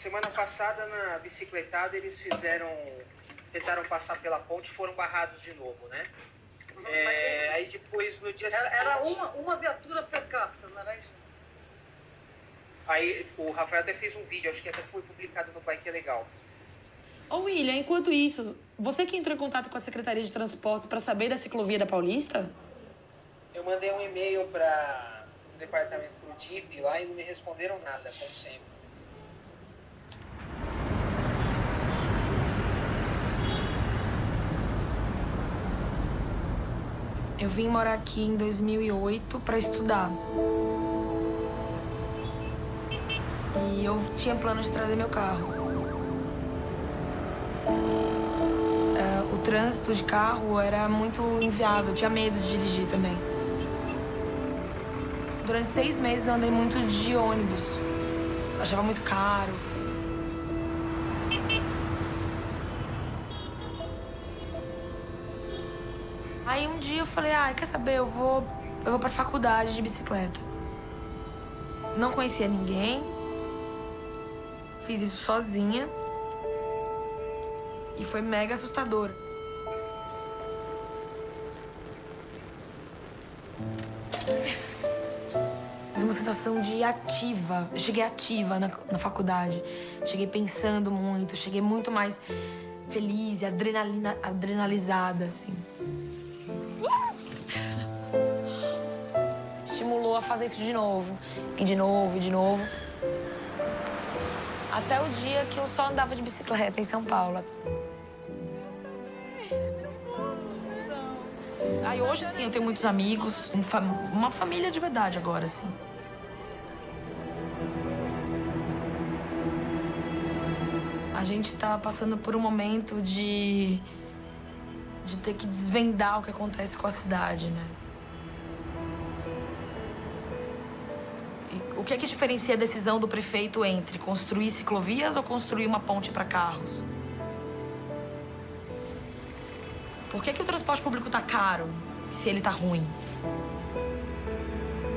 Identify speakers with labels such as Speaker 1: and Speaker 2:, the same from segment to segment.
Speaker 1: semana passada, na bicicletada, eles tentaram passar pela ponte e foram barrados de novo, né? Aí depois, no dia seguinte...
Speaker 2: Era uma viatura per capita, não era isso?
Speaker 1: Aí o Rafael até fez um vídeo, acho que até foi publicado no Bike é Legal.
Speaker 3: Ô, William, enquanto isso, você que entrou em contato com a Secretaria de Transportes para saber da ciclovia da Paulista?
Speaker 1: Eu mandei um e-mail para o departamento, pro DIP lá, e não me responderam nada, como sempre.
Speaker 3: Eu vim morar aqui em 2008 para estudar. E eu tinha plano de trazer meu carro. O trânsito de carro era muito inviável, eu tinha medo de dirigir também. Durante 6 meses eu andei muito de ônibus. Achava muito caro. Aí um dia eu falei, quer saber, eu vou pra faculdade de bicicleta. Não conhecia ninguém. Fiz isso sozinha. E foi mega assustador. Mas uma sensação de ativa. Eu cheguei ativa na faculdade. Cheguei pensando muito, cheguei muito mais feliz e adrenalizada, assim. Estimulou a fazer isso de novo. E de novo, e de novo. Até o dia que eu só andava de bicicleta em São Paulo. Aí hoje, sim, eu tenho muitos amigos, uma família de verdade agora, sim. A gente tá passando por um momento de ter que desvendar o que acontece com a cidade, né? E o que é que diferencia a decisão do prefeito entre construir ciclovias ou construir uma ponte para carros? Por que o transporte público tá caro se ele tá ruim?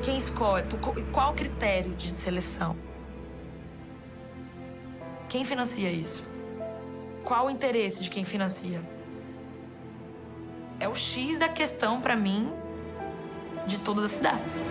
Speaker 3: Quem escolhe? Qual o critério de seleção? Quem financia isso? Qual o interesse de quem financia? É o X da questão, pra mim, de todas as cidades.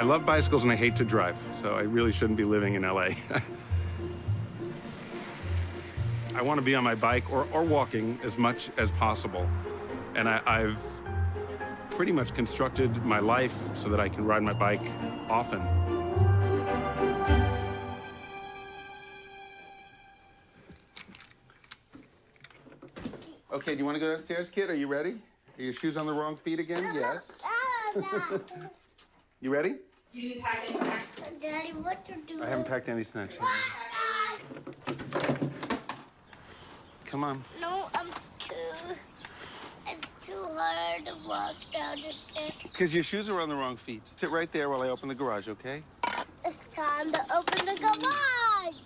Speaker 4: I love bicycles and I hate to drive, so I really shouldn't be living in LA. I want to be on my bike or walking as much as possible. And I've pretty much constructed my life so that I can ride my bike often. Okay, do you want to go downstairs, kid? Are you ready? Are your shoes on the wrong feet again? Yes. You ready?
Speaker 5: You didn't pack any snacks?
Speaker 6: Daddy, what to do?
Speaker 4: I haven't packed any snacks yet. Come on.
Speaker 6: No, it's too hard to walk down the stairs.
Speaker 4: Because your shoes are on the wrong feet. Sit right there while I open the garage, okay?
Speaker 6: It's time to open the garage.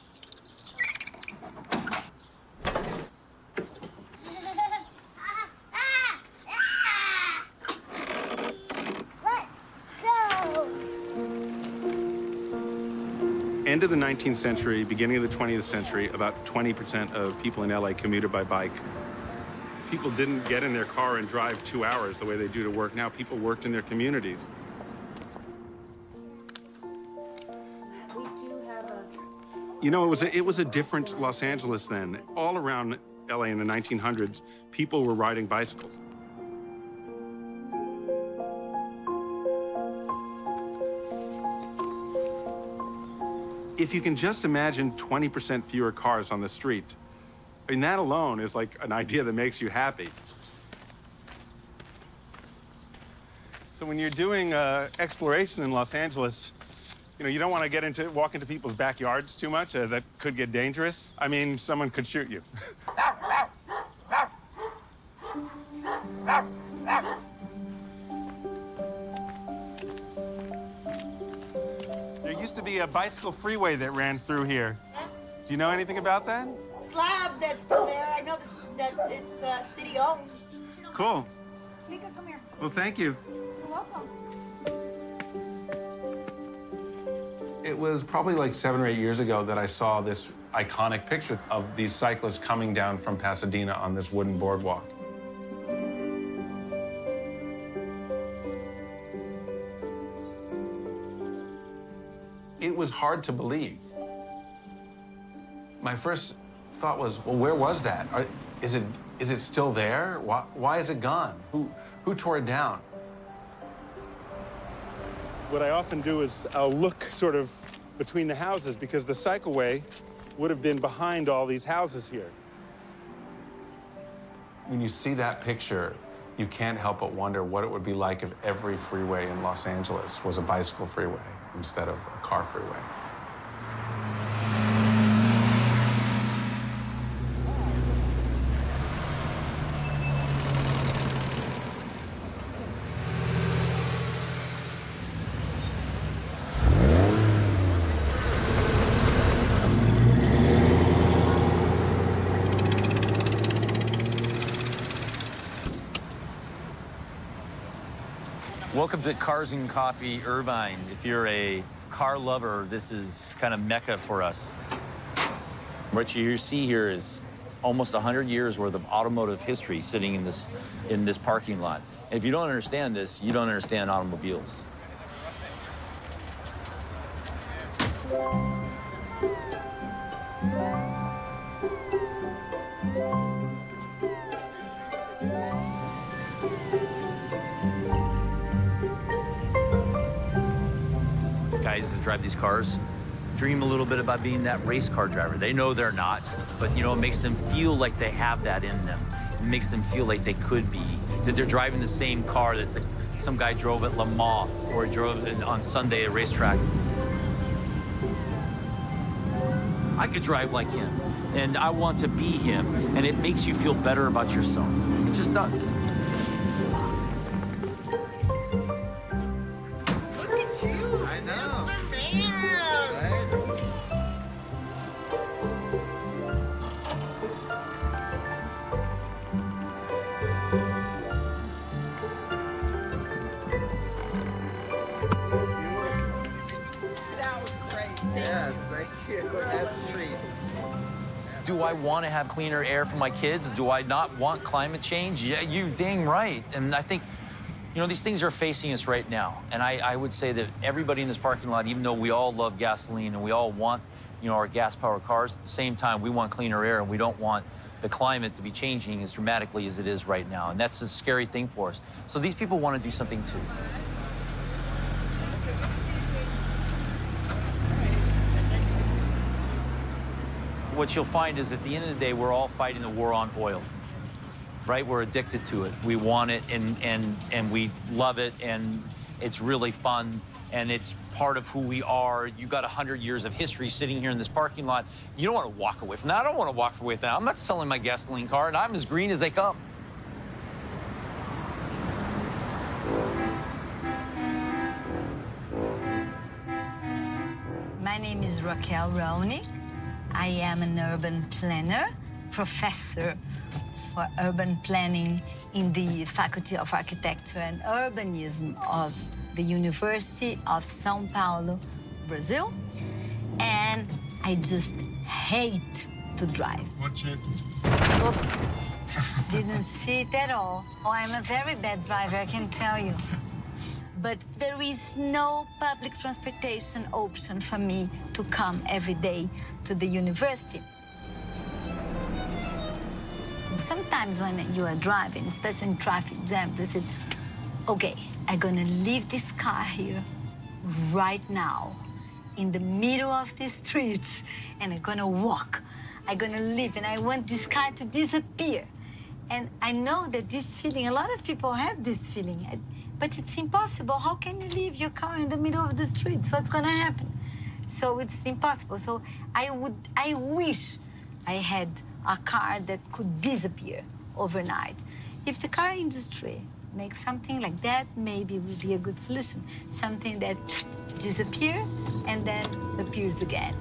Speaker 4: End of the 19th century, beginning of the 20th century, about 20% of people in LA commuted by bike. People didn't get in their car and drive 2 hours the way they do to work now. People worked in their communities.
Speaker 6: We do have a...
Speaker 4: You know, it was a different Los Angeles then. All around LA in the 1900s, people were riding bicycles. If you can just imagine 20% fewer cars on the street, I mean, that alone is like an idea that makes you happy. So when you're doing exploration in Los Angeles, you know, you don't want to walk into people's backyards too much. That could get dangerous. I mean, someone could shoot you. used to be a bicycle freeway that ran through here. Do you know anything about that?
Speaker 5: Slab that's still there. I know that it's city-owned.
Speaker 4: Cool.
Speaker 5: Mika, come here.
Speaker 4: Well, thank you.
Speaker 5: You're welcome.
Speaker 4: It was probably like 7 or 8 years ago that I saw this iconic picture of these cyclists coming down from Pasadena on this wooden boardwalk. It was hard to believe. My first thought was, well, where was that? Is it still there? Why is it gone? Who tore it down? What I often do is I'll look sort of between the houses because the cycleway would have been behind all these houses here. When you see that picture, you can't help but wonder what it would be like if every freeway in Los Angeles was a bicycle freeway instead of a car freeway.
Speaker 7: Welcome to Cars and Coffee Irvine. If you're a car lover, this is kind of mecca for us. What you see here is almost 100 years worth of automotive history sitting in this parking lot. And if you don't understand this, you don't understand automobiles. Guys that drive these cars dream a little bit about being that race car driver. They know they're not, but you know, it makes them feel like they have that in them. It makes them feel like they could be, that they're driving the same car that some guy drove at Le Mans or drove on Sunday at a racetrack. I could drive like him, and I want to be him, and it makes you feel better about yourself. It just does. Do I want to have cleaner air for my kids? Do I not want climate change? Yeah, you dang right. And I think, you know, these things are facing us right now. And I would say that everybody in this parking lot, even though we all love gasoline and we all want, you know, our gas-powered cars, at the same time, we want cleaner air and we don't want the climate to be changing as dramatically as it is right now. And that's a scary thing for us. So these people want to do something too. What you'll find is at the end of the day, we're all fighting the war on oil, right? We're addicted to it. We want it and we love it, and it's really fun, and it's part of who we are. You got 100 years of history sitting here in this parking lot. You don't want to walk away from that. I don't want to walk away from that. I'm not selling my gasoline car, and I'm as green as they come.
Speaker 8: My name is Raquel Raonic. I am an urban planner, professor for urban planning in the Faculty of Architecture and Urbanism of the University of São Paulo, Brazil. And I just hate to drive.
Speaker 9: Watch it.
Speaker 8: Oops, didn't see it at all. Oh, I'm a very bad driver, I can tell you. But there is no public transportation option for me to come every day to the university. Sometimes when you are driving, especially in traffic jams, I said, okay, I'm gonna leave this car here right now in the middle of the streets, and I'm gonna walk. I'm gonna leave, and I want this car to disappear. And I know that this feeling, a lot of people have this feeling, but it's impossible. How can you leave your car in the middle of the streets? What's gonna happen? So it's impossible. So I wish I had a car that could disappear overnight. If the car industry makes something like that, maybe it would be a good solution. Something that disappear and then appears again.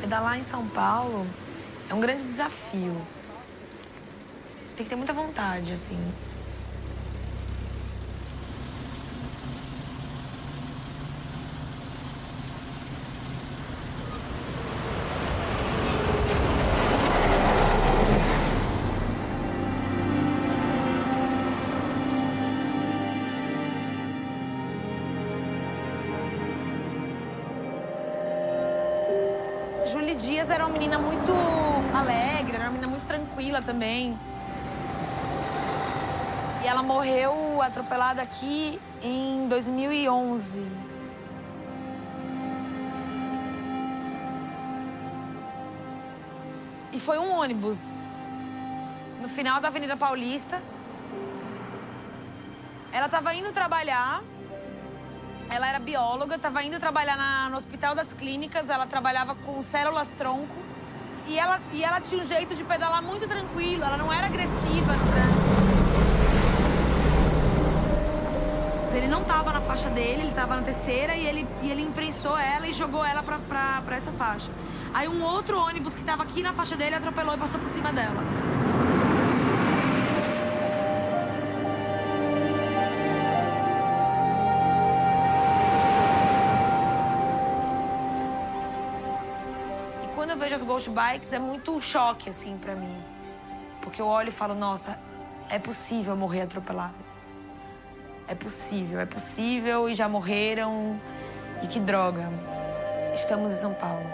Speaker 3: Pedalar em São Paulo é um grande desafio. Tem que ter muita vontade, assim. Julie Dias era uma menina muito alegre, era uma menina muito tranquila também. E ela morreu atropelada aqui em 2011. E foi um ônibus no final da Avenida Paulista. Ela estava indo trabalhar. Ela era bióloga, estava indo trabalhar no Hospital das Clínicas. Ela trabalhava com células-tronco. E ela tinha um jeito de pedalar muito tranquilo. Ela não era agressiva no trânsito. Ele não estava na faixa dele, ele estava na terceira e ele imprensou ela e jogou ela pra essa faixa. Aí um outro ônibus que estava aqui na faixa dele atropelou e passou por cima dela. Quando eu vejo as Ghost Bikes, é muito um choque, assim, pra mim. Porque eu olho e falo, nossa, é possível morrer atropelado. É possível e já morreram. E que droga. Estamos em São Paulo.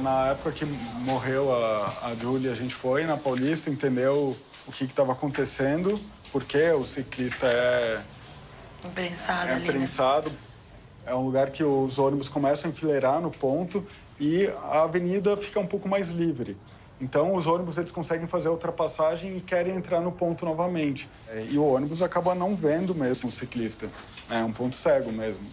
Speaker 9: Na época que morreu a Julie, a gente foi na Paulista, entendeu o que estava acontecendo, porque o ciclista é imprensado. Né? É um lugar que os ônibus começam a enfileirar no ponto e a avenida fica um pouco mais livre. Então, os ônibus eles conseguem fazer a ultrapassagem e querem entrar no ponto novamente. E o ônibus acaba não vendo mesmo o ciclista. É um ponto cego mesmo.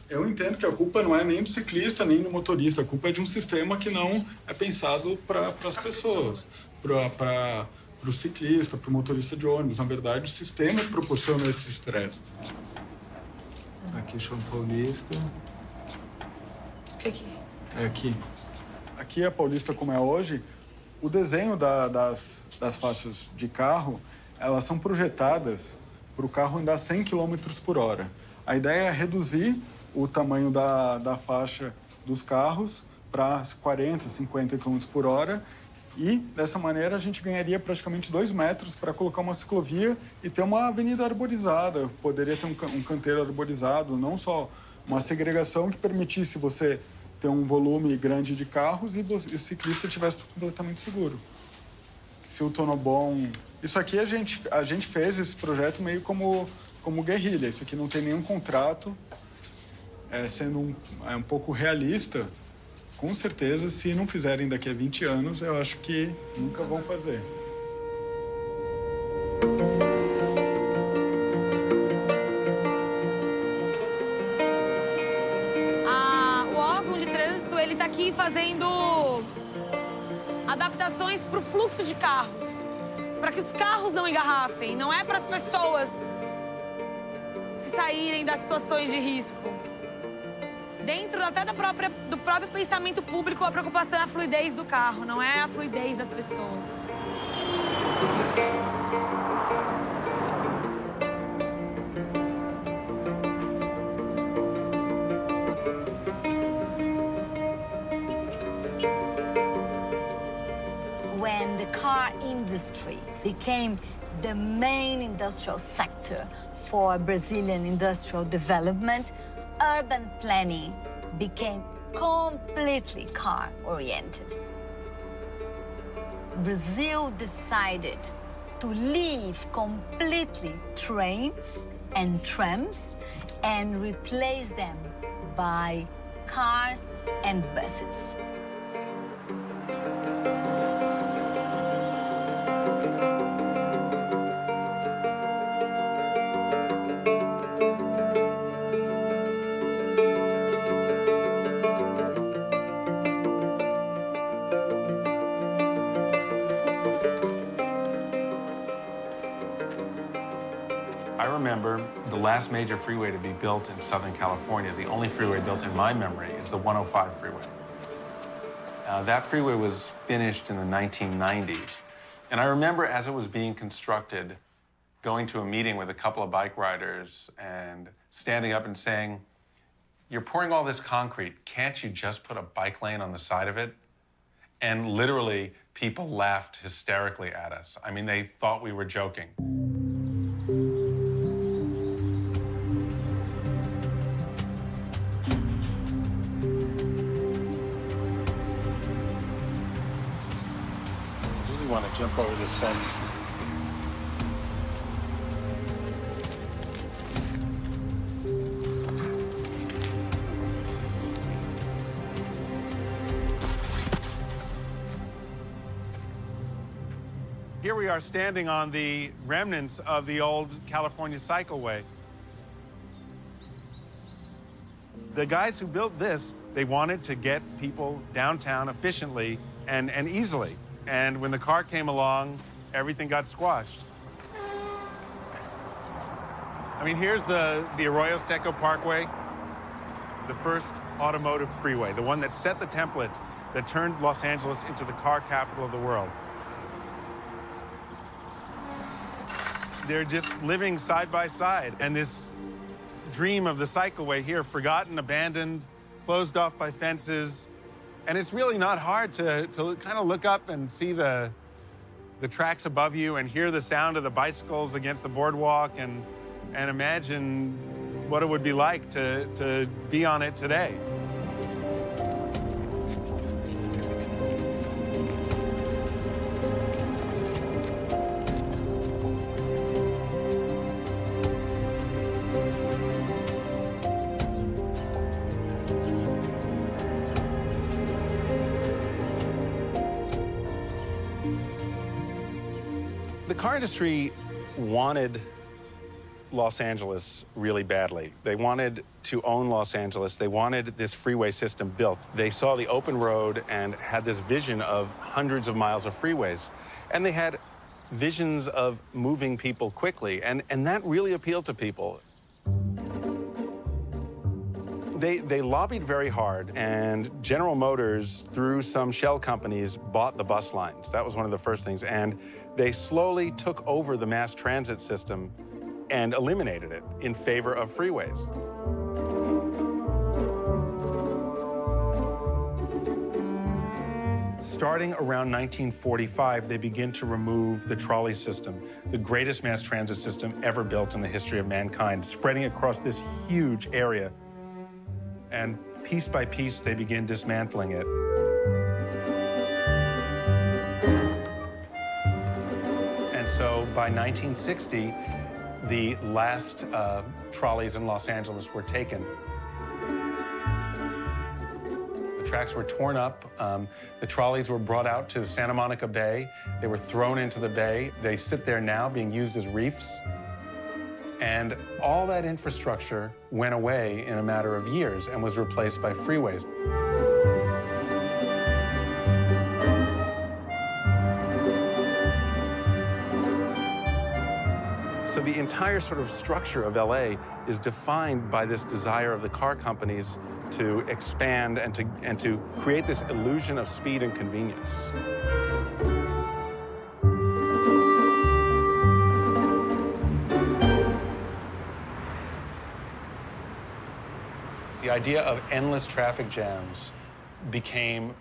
Speaker 9: Eu entendo que a culpa não é nem do ciclista, nem do motorista. A culpa é de um sistema que não é pensado para as pessoas, para o ciclista, para o motorista de ônibus. Na verdade, o sistema proporciona esse estresse. Aqui, Chão Paulista.
Speaker 3: O que aqui?
Speaker 9: É aqui. Aqui, a Paulista, como é hoje, o desenho das faixas de carro, elas são projetadas para o carro andar 100 km por hora. A ideia é reduzir o tamanho da faixa dos carros para 40, 50 km por hora. E, dessa maneira, a gente ganharia praticamente 2 metros para colocar uma ciclovia e ter uma avenida arborizada. Poderia ter um canteiro arborizado, não só uma segregação que permitisse você ter um volume grande de carros e o ciclista estivesse completamente seguro. Se o Tonobon... Isso aqui a gente fez esse projeto meio como guerrilha. Isso aqui não tem nenhum contrato. Sendo um pouco realista, com certeza, se não fizerem daqui a 20 anos, eu acho que nunca vão fazer.
Speaker 3: O órgão de trânsito, ele tá aqui fazendo adaptações para o fluxo de carros, para que os carros não engarrafem, não é para as pessoas se saírem das situações de risco. Dentro até do próprio pensamento público, a preocupação é a fluidez do carro, não é a fluidez das pessoas.
Speaker 8: When the car industry became the main industrial sector for Brazilian industrial development, urban planning became completely car-oriented. Brazil decided to leave completely trains and trams and replace them by cars and buses.
Speaker 4: I remember the last major freeway to be built in Southern California, the only freeway built in my memory, is the 105 freeway. That freeway was finished in the 1990s. And I remember as it was being constructed, going to a meeting with a couple of bike riders and standing up and saying, "You're pouring all this concrete, can't you just put a bike lane on the side of it?" And literally, people laughed hysterically at us. I mean, they thought we were joking.
Speaker 10: I want to jump over this fence.
Speaker 4: Here we are standing on the remnants of the old California Cycleway. The guys who built this, they wanted to get people downtown efficiently and easily. And when the car came along, everything got squashed. I mean, here's the Arroyo Seco Parkway, the first automotive freeway, the one that set the template that turned Los Angeles into the car capital of the world. They're just living side by side. And this dream of the cycleway here, forgotten, abandoned, closed off by fences. And it's really not hard to kind of look up and see the tracks above you and hear the sound of the bicycles against the boardwalk and imagine what it would be like to be on it today. The car industry wanted Los Angeles really badly. They wanted to own Los Angeles. They wanted this freeway system built. They saw the open road and had this vision of hundreds of miles of freeways. And they had visions of moving people quickly, and that really appealed to people. They lobbied very hard, and General Motors, through some shell companies, bought the bus lines. That was one of the first things. And they slowly took over the mass transit system and eliminated it in favor of freeways. Starting around 1945, they begin to remove the trolley system, the greatest mass transit system ever built in the history of mankind, spreading across this huge area. And piece by piece, they begin dismantling it. And so by 1960, the last trolleys in Los Angeles were taken. The tracks were torn up. The trolleys were brought out to Santa Monica Bay. They were thrown into the bay. They sit there now being used as reefs. And all that infrastructure went away in a matter of years and was replaced by freeways. So the entire sort of structure of LA is defined by this desire of the car companies to expand and to create this illusion of speed and convenience. The idea of endless traffic jams became,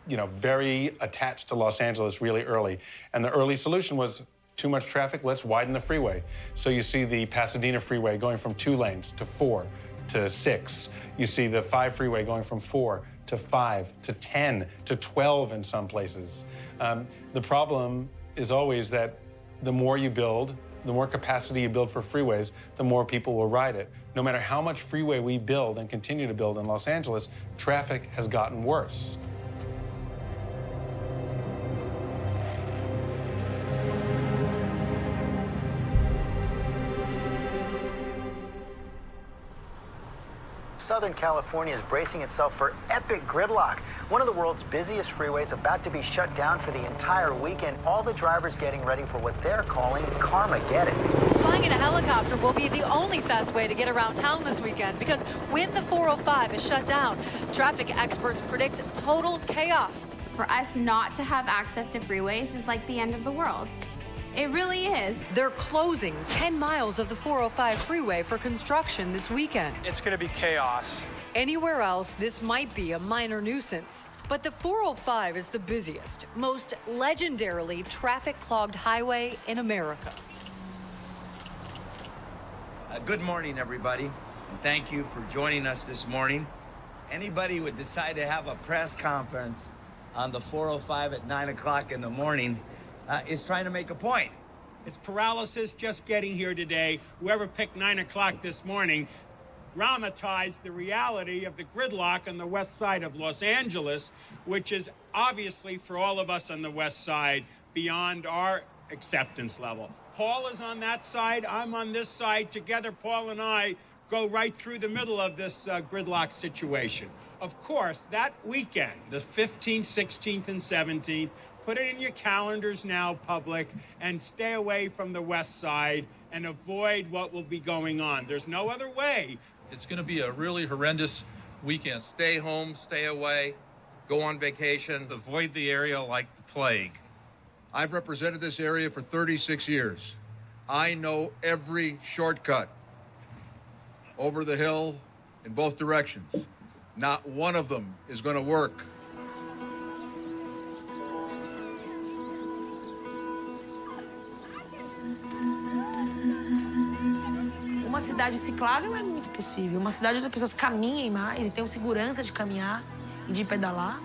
Speaker 4: very attached to Los Angeles really early. And the early solution was too much traffic, let's widen the freeway. So you see the Pasadena freeway going from 2 lanes to 4, to 6. You see the 5 freeway going from 4 to 5 to 10 to 12 in some places. The problem is always that the more you build, the more capacity you build for freeways, the more people will ride it. No matter how much freeway we build and continue to build in Los Angeles, traffic has gotten worse.
Speaker 11: Southern California is bracing itself for epic gridlock. One of the world's busiest freeways about to be shut down for the entire weekend. All the drivers getting ready for what they're calling Carmageddon.
Speaker 12: Flying in a helicopter will be the only fast way to get around town this weekend because when the 405 is shut down, traffic experts predict total chaos.
Speaker 13: For us not to have access to freeways is like the end of the world. It really is.
Speaker 12: They're closing 10 miles of the 405 freeway for construction this weekend.
Speaker 14: It's going to be chaos.
Speaker 12: Anywhere else, this might be a minor nuisance. But the 405 is the busiest, most legendarily traffic-clogged highway in America.
Speaker 15: Good morning, everybody, and thank you for joining us this morning. Anybody would decide to have a press conference on the 405 at 9 o'clock in the morning is trying to make a point.
Speaker 16: It's paralysis just getting here today. Whoever picked 9 o'clock this morning dramatized the reality of the gridlock on the west side of Los Angeles, which is obviously, for all of us on the west side, beyond our acceptance level. Paul is on that side, I'm on this side. Together, Paul and I go right through the middle of this gridlock situation. Of course, that weekend, the 15th, 16th, and 17th, put it in your calendars now, public, and stay away from the west side and avoid what will be going on. There's no other way.
Speaker 17: It's going to be a really horrendous weekend. Stay home, stay away, go on vacation, avoid the area like the plague.
Speaker 18: I've represented this area for 36 years. I know every shortcut over the hill in both directions. Not one of them is going to work.
Speaker 3: Uma cidade ciclável é muito possível. Uma cidade onde as pessoas caminhem mais e tenham segurança de caminhar e de pedalar.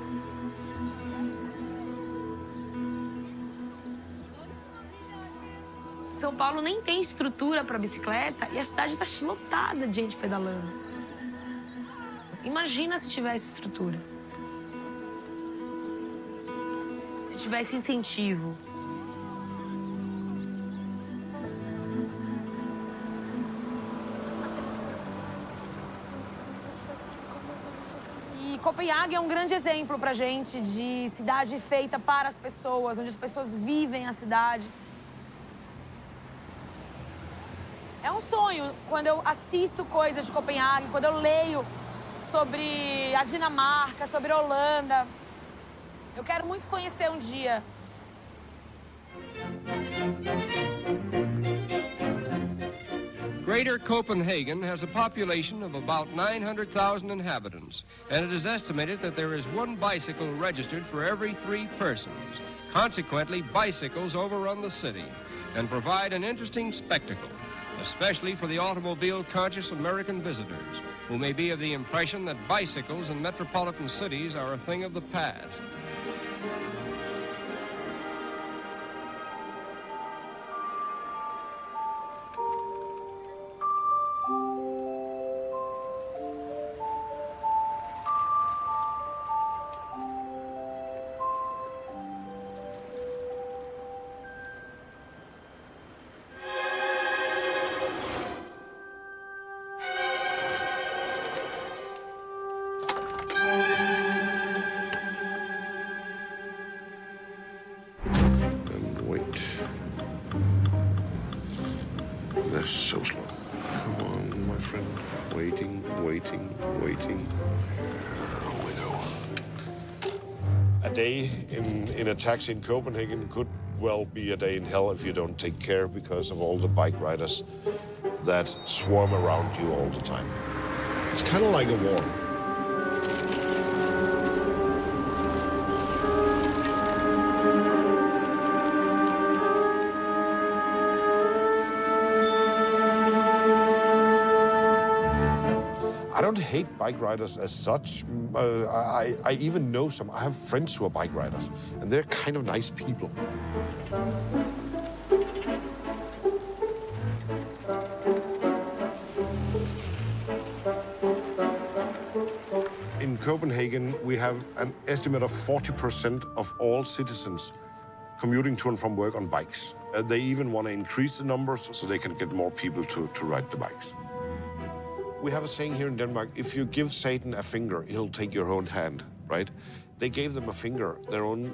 Speaker 3: São Paulo nem tem estrutura para bicicleta e a cidade está lotada de gente pedalando. Imagina se tivesse estrutura. Se tivesse incentivo. Copenhague é um grande exemplo pra gente de cidade feita para as pessoas, onde as pessoas vivem a cidade. É um sonho quando eu assisto coisas de Copenhague, quando eu leio sobre a Dinamarca, sobre a Holanda. Eu quero muito conhecer um dia.
Speaker 19: Greater Copenhagen has a population of about 900,000 inhabitants, and it is estimated that there is one bicycle registered for every 3 persons. Consequently, bicycles overrun the city and provide an interesting spectacle, especially for the automobile-conscious American visitors, who may be of the impression that bicycles in metropolitan cities are a thing of the past.
Speaker 20: They're so slow. Come on, my friend. Waiting, waiting, waiting. Here we go. A day in a taxi in Copenhagen could well be a day in hell if you don't take care because of all the bike riders that swarm around you all the time. It's kind of like a war. hate bike riders as such. I even know some. I have friends who are bike riders, and they're kind of nice people. In Copenhagen, we have an estimate of 40% of all citizens commuting to and from work on bikes. They even want to increase the numbers so they can get more people to ride the bikes. We have a saying here in Denmark, if you give Satan a finger, he'll take your own hand, right? They gave them a finger, their own